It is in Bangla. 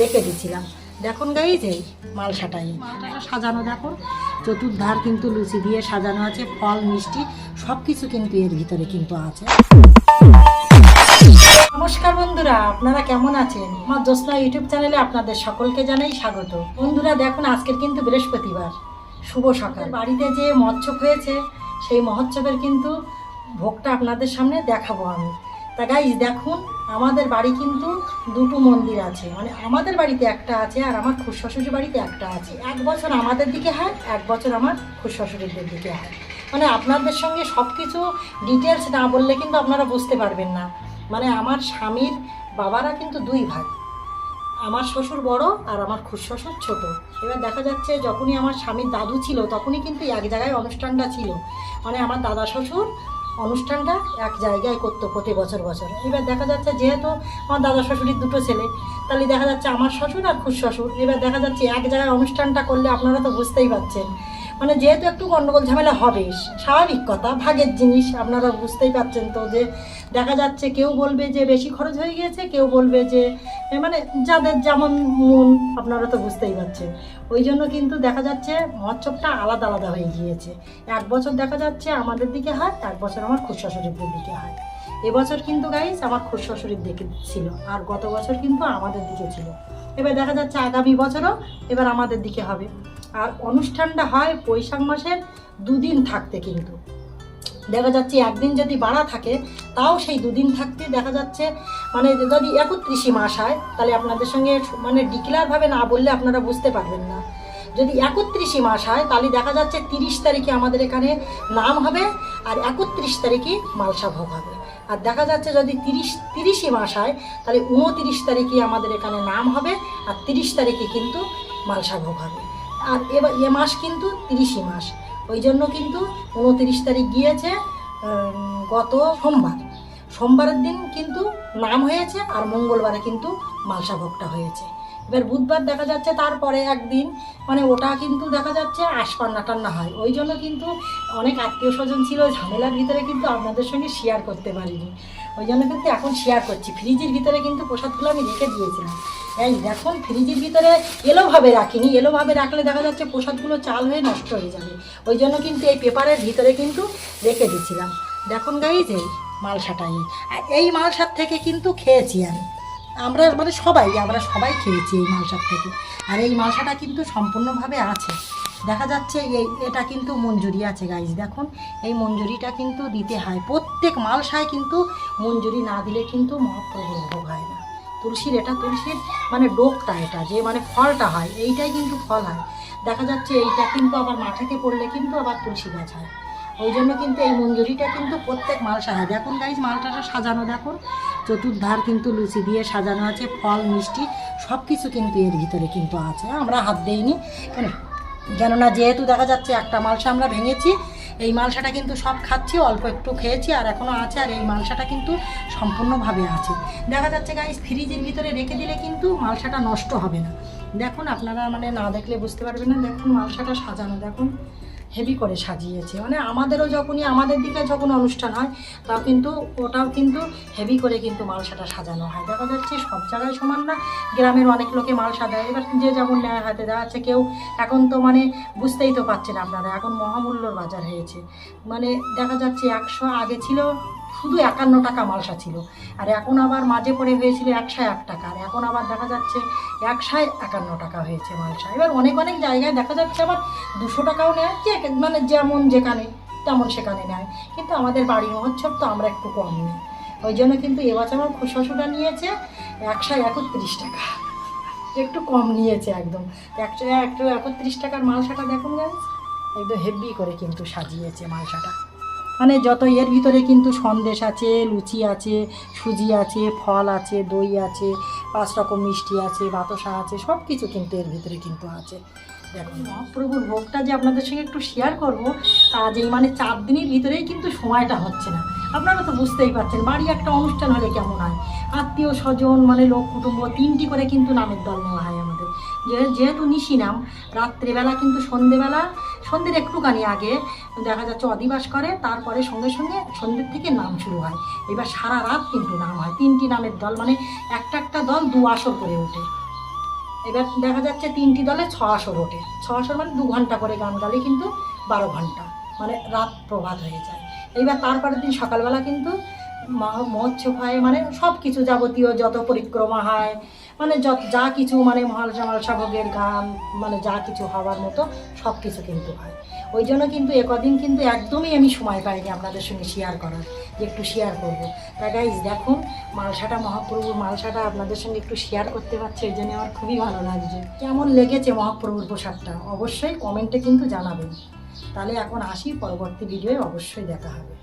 রেখে দিয়েছিলাম। দেখুন গাইজ এই মালসাটাই সাজানো, দেখুন চতুর্ধার কিন্তু লুচি দিয়ে সাজানো আছে, ফল মিষ্টি সব কিছু কিন্তু এর ভিতরে কিন্তু আছে। নমস্কার বন্ধুরা, আপনারা কেমন আছেন? আমার জ্যোৎস্না ইউটিউব চ্যানেলে আপনাদের সকলকে জানাই স্বাগত। বন্ধুরা দেখুন, আজকের কিন্তু বৃহস্পতিবার, শুভ সকাল। বাড়িতে যে মহোৎসব হয়েছে সেই মহোৎসবের কিন্তু ভোগটা আপনাদের সামনে দেখাবো আমি। তা গাইজ দেখুন, আমাদের বাড়ি কিন্তু দুটো মন্দির আছে, মানে আমাদের বাড়িতে একটা আছে আর আমার খুড়শ্বশুরের বাড়িতে একটা আছে। এক বছর আমাদের দিকে হয়, এক বছর আমার খুড়শ্বশুরের দিকে হয়। মানে আপনাদের সঙ্গে সব কিছু ডিটেলস না বললে কিন্তু আপনারা বুঝতে পারবেন না। মানে আমার স্বামীর বাবারা কিন্তু দুই ভাই, আমার শ্বশুর বড় আর আমার খুড়শ্বশুর ছোট। এবার দেখা যাচ্ছে যখনই আমার স্বামীর দাদু ছিল তখনই কিন্তু এক জায়গায় অনুষ্ঠানটা ছিল, মানে আমার দাদা শ্বশুর অনুষ্ঠানটা এক জায়গায় করতো প্রতি বছর বছর। এবার দেখা যাচ্ছে যেহেতু আমার দাদা শ্বশুরের দুটো ছেলে, তাহলে দেখা যাচ্ছে আমার শ্বশুর আর খুড়শ্বশুর, এবার দেখা যাচ্ছে এক জায়গায় অনুষ্ঠানটা করলে আপনারা তো বুঝতেই পারছেন, মানে যেহেতু একটু গণ্ডগোল ঝামেলা হবে, স্বাভাবিক কথা, ভাগের জিনিস, আপনারা বুঝতেই পারছেন তো। যে দেখা যাচ্ছে কেউ বলবে যে বেশি খরচ হয়ে গিয়েছে, কেউ বলবে যে মানে যাদের যেমন মন, আপনারা তো বুঝতেই পারছেন। ওই জন্য কিন্তু দেখা যাচ্ছে মহোৎসবটা আলাদা আলাদা হয়ে গিয়েছে। এক বছর দেখা যাচ্ছে আমাদের দিকে হয়, এক বছর আমার খুড়শ্বশুরের দিকে হয়। এবছর কিন্তু গাইস আমার খুড়শ্বশুরের দিকে ছিল, আর গত বছর কিন্তু আমাদের দিকে ছিল। এবার দেখা যাচ্ছে আগামী বছরও এবার আমাদের দিকে হবে। আর অনুষ্ঠানটা হয় বৈশাখ মাসের দুদিন থাকতে, কিন্তু দেখা যাচ্ছে একদিন যদি বাড়া থাকে তাও সেই দুদিন থাকতে দেখা যাচ্ছে, মানে যদি 31 মাস হয় তাহলে আপনাদের সঙ্গে মানে ডিক্লেয়ারভাবে না বললে আপনারা বুঝতে পারবেন না। যদি 31 মাস হয় তাহলে দেখা যাচ্ছে 30 তারিখে আমাদের এখানে নাম হবে, আর 31 তারিখে মালসা ভোগ হবে। আর দেখা যাচ্ছে যদি 30 মাস হয় তাহলে 29 তারিখে আমাদের এখানে নাম হবে, আর 30 তারিখে কিন্তু মালসা ভোগ হবে। আর এবার এ মাস কিন্তু 30 মাস, ওই জন্য কিন্তু 29 তারিখ গিয়েছে গত সোমবারের দিন কিন্তু নাম হয়েছে, আর মঙ্গলবারে কিন্তু মালসা ভোগটা হয়েছে। এবার বুধবার দেখা যাচ্ছে তারপরে একদিন, মানে ওটা কিন্তু দেখা যাচ্ছে আশপান্না টান্না হয়। ওই জন্য কিন্তু অনেক আত্মীয় স্বজন ছিল, ঝামেলার ভিতরে কিন্তু আপনাদের সঙ্গে শেয়ার করতে পারিনি। ওই জন্য কিন্তু এখন শেয়ার করছি। ফ্রিজের ভিতরে কিন্তু প্রসাদগুলো আমি রেখে দিয়েছিলাম। এই দেখুন, ফ্রিজের ভিতরে এলোভাবে রাখিনি, এলোভাবে রাখলে দেখা যাচ্ছে প্রসাদগুলো চাল হয়ে নষ্ট হয়ে যাবে। ওই জন্য কিন্তু এই পেপারের ভিতরে কিন্তু রেখে দিয়েছিলাম। দেখুন গাইজ এই মালসাটাই, আর এই মালসার থেকে কিন্তু খেয়েছি আমরা মানে আমরা সবাই খেয়েছি এই মালসার থেকে। আর এই মালসাটা কিন্তু সম্পূর্ণভাবে আছে, দেখা যাচ্ছে এটা কিন্তু মঞ্জুরি আছে গাইজ। দেখুন এই মঞ্জুরিটা কিন্তু দিতে হয় প্রত্যেক মালসায়, কিন্তু মঞ্জুরি না দিলে কিন্তু মহাপ্রভুর ভোগ হয় না। তুলসীর মানে ডোকটা, এটা যে মানে ফলটা হয়, এইটাই কিন্তু ফল হয়। দেখা যাচ্ছে এইটা কিন্তু আবার মাটিতে পড়লে কিন্তু আবার তুলসী গাছ হয়। ওই জন্য কিন্তু এই মঞ্জুরিটা কিন্তু প্রত্যেক মালসা হয়। দেখুন গাইজ মালটাটা সাজানো, দেখুন চতুর্ধার কিন্তু লুচি দিয়ে সাজানো আছে, ফল মিষ্টি সব কিছু কিন্তু এর ভিতরে কিন্তু আছে। আমরা হাত দেইনি কেননা যেহেতু দেখা যাচ্ছে একটা মালসা আমরা ভেঙেছি, এই মালসাটা কিন্তু সব খাচ্ছি, অল্প একটু খেয়েছি আর এখনও আছে। আর এই মালসাটা কিন্তু সম্পূর্ণভাবে আছে। দেখা যাচ্ছে গাইস ফ্রিজের ভিতরে রেখে দিলে কিন্তু মালসাটা নষ্ট হবে না। দেখুন আপনারা মানে না দেখলে বুঝতে পারবেন না। দেখুন মালসাটা সাজানো, দেখুন হেভি করে সাজিয়েছে। মানে আমাদেরও আমাদের দিকে যখন অনুষ্ঠান হয় তাও কিন্তু ওটাও কিন্তু হেভি করে কিন্তু মালসাটা সাজানো হয়। দেখা যাচ্ছে সব জায়গায় সমান না, গ্রামের অনেক লোকে মালসা দেয়, এবার যে যেমন নেয় হাতে দেখা যাচ্ছে। কেউ এখন তো মানে বুঝতেই তো পারছেন আপনারা, এখন মহামূল্যর বাজার হয়েছে। মানে দেখা যাচ্ছে 100 আগে ছিল শুধু 51 টাকা মালসা ছিল, আর এখন আবার মাঝে পড়ে হয়েছিল 101 টাকা, আর এখন আবার দেখা যাচ্ছে 151 টাকা হয়েছে মালসা। এবার অনেক অনেক জায়গায় দেখা যাচ্ছে আবার 200 টাকাও নেয়, যে মানে যেমন যেখানে তেমন সেখানে নেয়। কিন্তু আমাদের বাড়ির মহোৎসব তো আমরা একটু কম নিই, ওই জন্য কিন্তু এবছর আমার খুড়শ্বশুরটা নিয়েছে 131 টাকা, একটু কম নিয়েছে একদম। 131 টাকার মালসাটা দেখুন গাইস, একদম হেভি করে কিন্তু সাজিয়েছে মালসাটা। মানে যত এর ভিতরে কিন্তু সন্দেশ আছে, লুচি আছে, সুজি আছে, ফল আছে, দই আছে, 5 রকম মিষ্টি আছে, বাতাসা আছে, সব কিছু কিন্তু এর ভিতরে কিন্তু আছে। দেখুন মহাপ্রভুর ভোগটা যে আপনাদের সঙ্গে একটু শেয়ার করবো, আজ এই মানে 4 দিনের ভিতরেই কিন্তু সময়টা হচ্ছে না। আপনারা তো বুঝতেই পারছেন বাড়ি একটা অনুষ্ঠান হলে কেমন হয়, আত্মীয় স্বজন মানে লোক কুটুম্ব 3টি করে কিন্তু নামের দল নেওয়া হয় আমাদের। যেহেতু নিশি নাম, রাত্রেবেলা কিন্তু সন্ধ্যের একটুখানি আগে দেখা যাচ্ছে অধিবাস করে, তারপরে সঙ্গে সঙ্গে সন্ধ্যের থেকে নাম শুরু হয়। এবার সারা রাত কিন্তু নাম হয়, 3টি নামের দল, মানে একটা দল 2 আসর করে ওঠে। এবার দেখা যাচ্ছে 3টি দলে 6 আসর ওঠে, 6 আসর মানে 2 ঘন্টা করে গান গালে কিন্তু 12 ঘন্টা, মানে রাত প্রভাত হয়ে যায়। এইবার তারপরের দিন সকালবেলা কিন্তু মহোৎসব হয়, মানে সব কিছু যাবতীয় যত পরিক্রমা হয়, মানে যা কিছু মানে মহালসা ভোগের গান, মানে যা কিছু হওয়ার মতো সব কিছু কিন্তু হয়। ওই জন্য কিন্তু একদিন কিন্তু একদমই আমি সময় পাইনি আপনাদের সঙ্গে শেয়ার করার, যে একটু শেয়ার করবো। তাই গাইজ দেখুন মালসাটা, মহাপ্রভুর মালসাটা আপনাদের সঙ্গে একটু শেয়ার করতে পারছি, এই জন্য আমার খুবই ভালো লাগছে। কেমন লেগেছে মহাপ্রভুর প্রসাদটা অবশ্যই কমেন্টে কিন্তু জানাবেন। তাহলে এখন আসি, পরবর্তী ভিডিওয়ে অবশ্যই দেখা হবে।